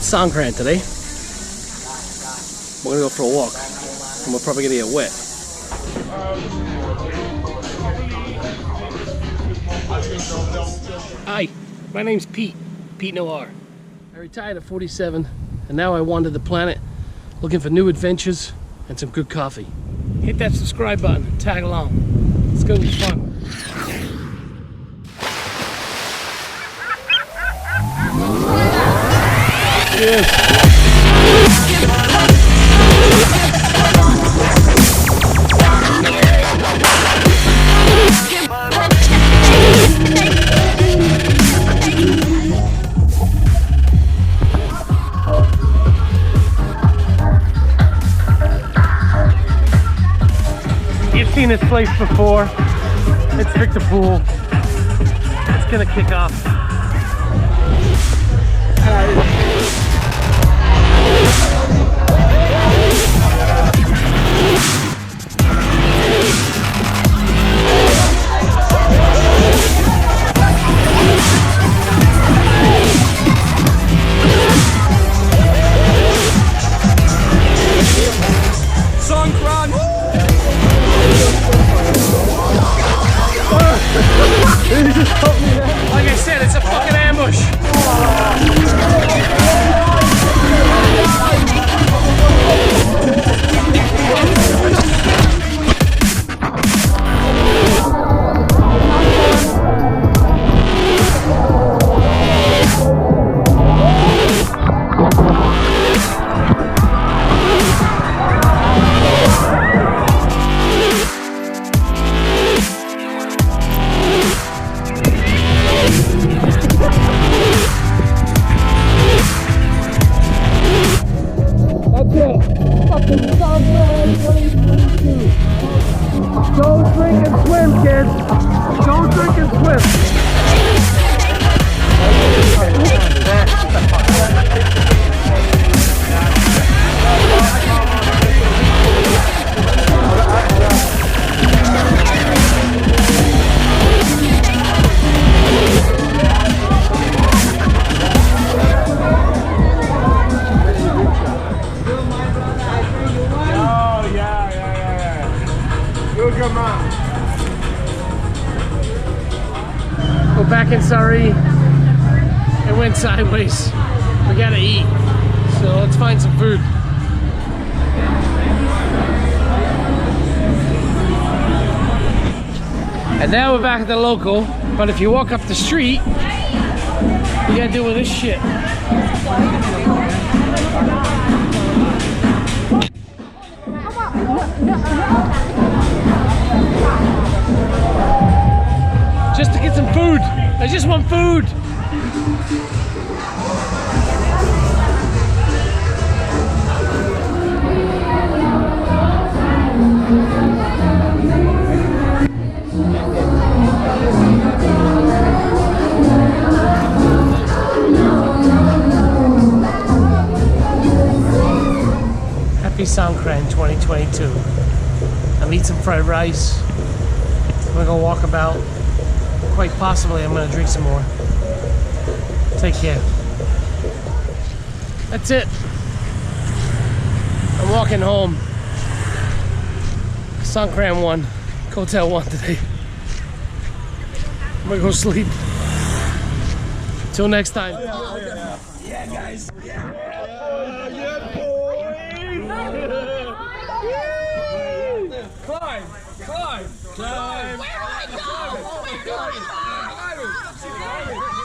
It's Songkran today. We're gonna go for a walk, and we're probably gonna get wet. Hi, my name's Pete Noir. I retired at 47, and now I wander the planet looking for new adventures and some good coffee. Hit that subscribe button and tag along. It's gonna be fun. Yes. You've seen this place before. It's Victor Pool. It's gonna kick off. Songkran! Like I said, it's a fucking ambush. Don't drink and swim, kids. Don't drink and swim. We're back in Surrey. It went sideways. We gotta eat. So let's find some food. And now we're back at the local, but if you walk up the street, you gotta deal with this shit. Just to get some food. I just want food. Happy Songkran 2022. I'll eat some fried rice. I'm gonna go walk about. Quite possibly I'm gonna drink some more. Take care. That's it. I'm walking home. Songkran 1, Koh Tao 1 today. I'm gonna go sleep. Till next time. Yeah, guys. Yeah, Climb! Climb! Climb! Where do I go? Where do I go?